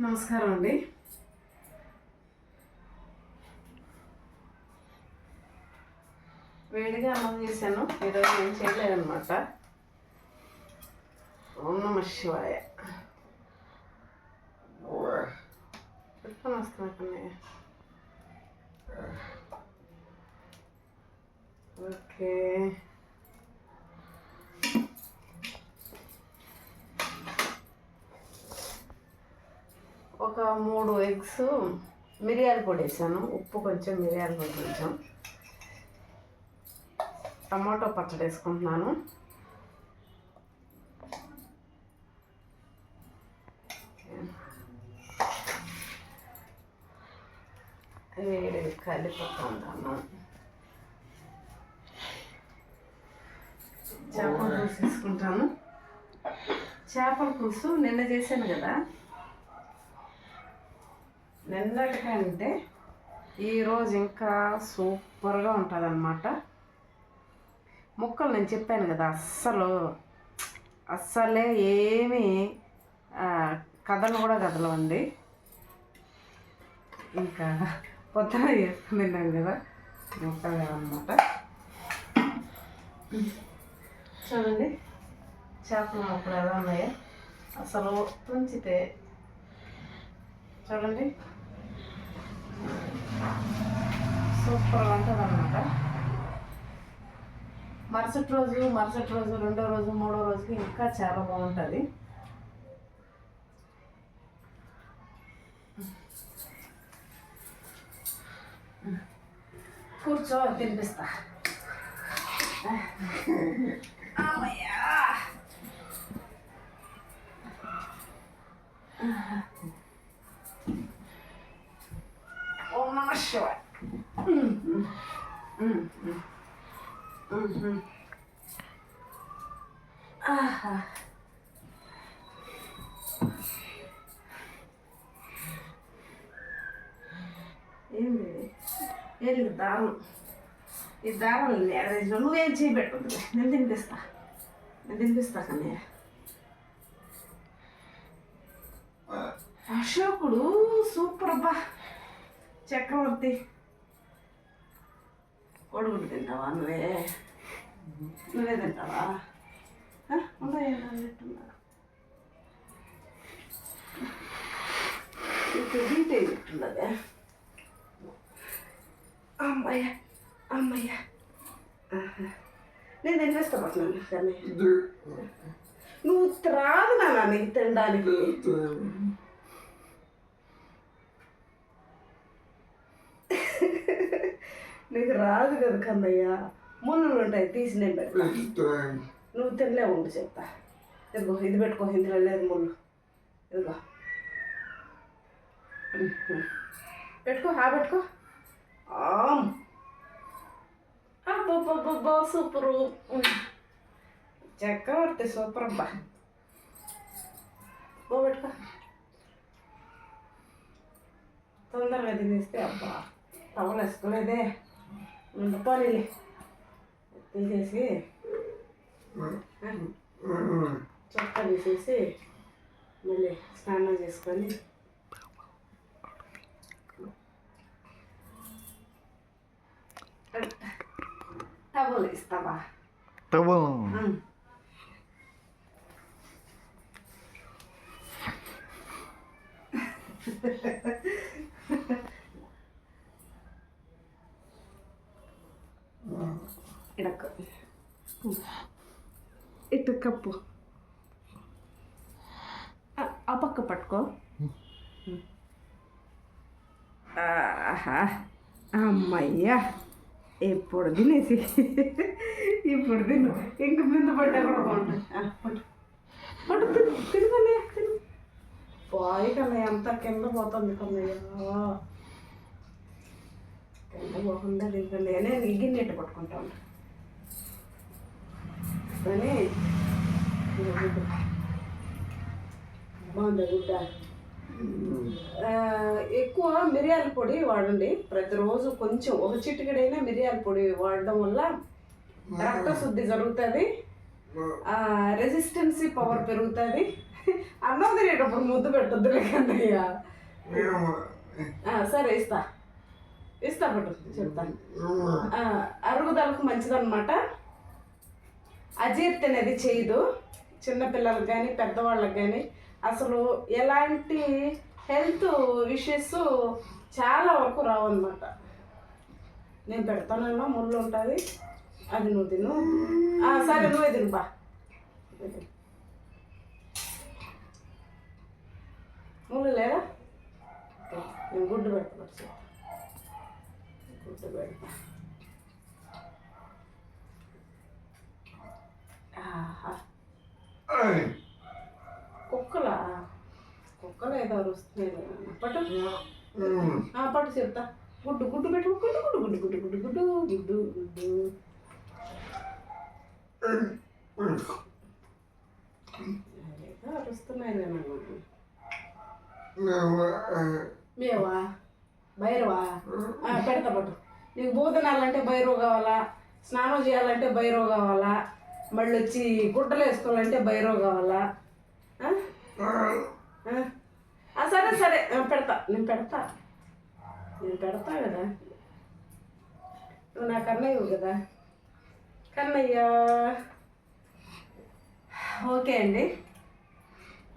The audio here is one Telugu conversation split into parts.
నమస్కారం అండి. వేడిగా అన్నం చేశాను. ఈరోజు ఏం చేయలేదన్నమాట. ఓం నమః శివాయ. పెట్టుకొని వస్తున్నా. ఓకే, ఒక 3 ఎగ్స్ మిరియాల పొడి వేసాను. ఉప్పు కొంచెం, మిరియాల పొడి కొంచెం. టమాటో పచ్చడి వేసుకుంటున్నాను. వేడి కలిపిపోతున్నాను. చేపల పులుసు తీసుకుంటాను. చేపల పులుసు నిన్న చేశాను కదా, నిన్నటికంటే ఈరోజు ఇంకా సూపర్గా ఉంటుంది అన్నమాట. ముక్కలు నేను చెప్పాను కదా, అస్సలే ఏమీ కథలు కూడా కదలవండి. ఇంకా పొద్దున చేసుకుని తిన్నాను కదా, ముక్కలు అన్నమాట. చూడండి చేపల ముక్కలు ఎలా ఉన్నాయో, అసలు తుంచితే చూడండి సూపర్గా ఉంటుంది అన్నమాట. మరుసటి రోజు, రెండో రోజు, మూడో రోజుకి ఇంకా చాలా బాగుంటుంది. కూర్చో, తినిపిస్తా. అమ్మయ్యా, ఓం నమః శివాయ. ఏంటి ఏది దారం? ఈ దారాలు నువ్వేం చేయబెట్టదు, నేను తినిపిస్తా కన్నయ్య. అశోకుడు సూపర్ అబ్బా. చక్రవర్తి కొడుకుడు తింటావా? నువ్వే తింటావా? ఉన్నాయట్టున్నా ఇప్పుడు బీటే చెప్తున్నదే. అమ్మయ్య నేను తినిపిస్తాను కానీ నువ్వు రాదు నాన్న నీకు తినడానికి. నీకు రాదు కదా కన్నయ్య, ముళ్ళు ఉంటాయి, తీసి నేను పెడతా. నువ్వు తినలే ఉండి చెప్తా. ఇదిగో ఇది పెట్టుకో, ఇందులో లేదు ముళ్ళు. ఇదిగో పెట్టుకో, పెట్టుకో. అబ్బా సూపరు, చక్రవర్తి సూపర్ అబ్బా. పెట్టుకో, తొందరగా తినేస్తే. అబ్బా టవల్ వేసుకోలేదే, పోనీ తీసేసి చొక్కా తీసేసి మళ్ళీ స్నానం చేసుకొని టవల్ ఇస్తావా? ఇటు కప్పు, ఆ పక్క పట్టుకో. అమ్మయ్యా, ఎప్పుడు తినేసి ఇప్పుడు తిను. ఇంక బిందు పడ్డా కూడా బాగుంటుంది. పట్టు తినకనే తిను. పోయి కన్నయ్య, అంతా కింద పోతుంది కన్నయ్య, కింద పోకుండా తినకన్నయ్య. నేను ఈ గిన్నెట్టు పట్టుకుంటా ఉంటాను కానీ బాగుంది గుడ్డ. ఎక్కువ మిరియాల పొడి వాడండి ప్రతిరోజు. కొంచెం ఒక చిటికెడైనా మిరియాల పొడి వాడడం వల్ల రక్తశుద్ధి జరుగుతుంది, రెసిస్టెన్సీ పవర్ పెరుగుతుంది. అన్నం తినేటప్పుడు ముద్దు పెట్టొద్దులే కన్నయ్య. సరే ఇస్తా పట్టు చెప్తా. అరుగుదలకు మంచిదన్నమాట. అజీర్తి అనేది చేయదు చిన్నపిల్లలకు కానీ పెద్దవాళ్ళకి కానీ. అసలు ఎలాంటి హెల్త్ ఇష్యూస్ చాలా వరకు రావన్నమాట. నేను పెడతానన్నా ముళ్ళు ఉంటుంది, అది నువ్వు తిను. సరే నువ్వే తిను బా. ముళ్ళు లేదా? నేను గుడ్డు పెడతా, గుడ్డు పెడతా. కుక్కలు ఏదో వస్తున్నాయి పట్టు పట్టు చెప్తా. గుడ్డు గుడ్డు పెట్టు, గుడ్డు గుడ్డు గుడ్డు గుడ్డు గుడ్డు గుడ్డు గుడ్డు గుడ్డు. అరుస్తున్నాయి మేవా భైరవా పెడతా పట్టు. నీకు భోజనాలంటే భైరవ కావాలా, స్నానం చేయాలంటే భైరవ కావాలా, మళ్ళీ వచ్చి గుడ్డలు వేసుకోవాలంటే భైరవ కావాలా? సరే సరే పెడతా, నేను పెడతా కదా. నువ్వు నా కన్నయ్యవు కదా కన్నయ్య. ఓకే అండి,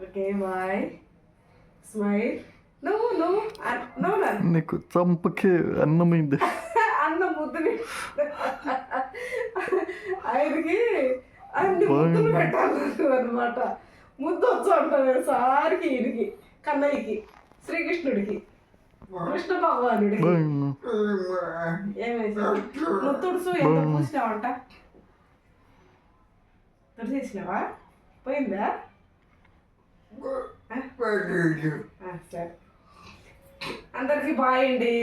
ఓకే బాయ్. స్మైల్. నువ్వు నీకు చంపకే అన్నమైంది. అన్నం ముద్దుని ఆయనకి అన్ని ముద్దులు పెట్టాలి అనమాట. ముద్దు వచ్చు అంటారు సారికి, ఈయనకి కన్నయ్యకి, శ్రీకృష్ణుడికి, కృష్ణ భగవానుడికి. ఏమైంది నువ్వు తుడుసు ఎంత పూసినావంట? తుడిచేసినావా? పోయిందా? సరే అందరికీ బాయ్ అండి.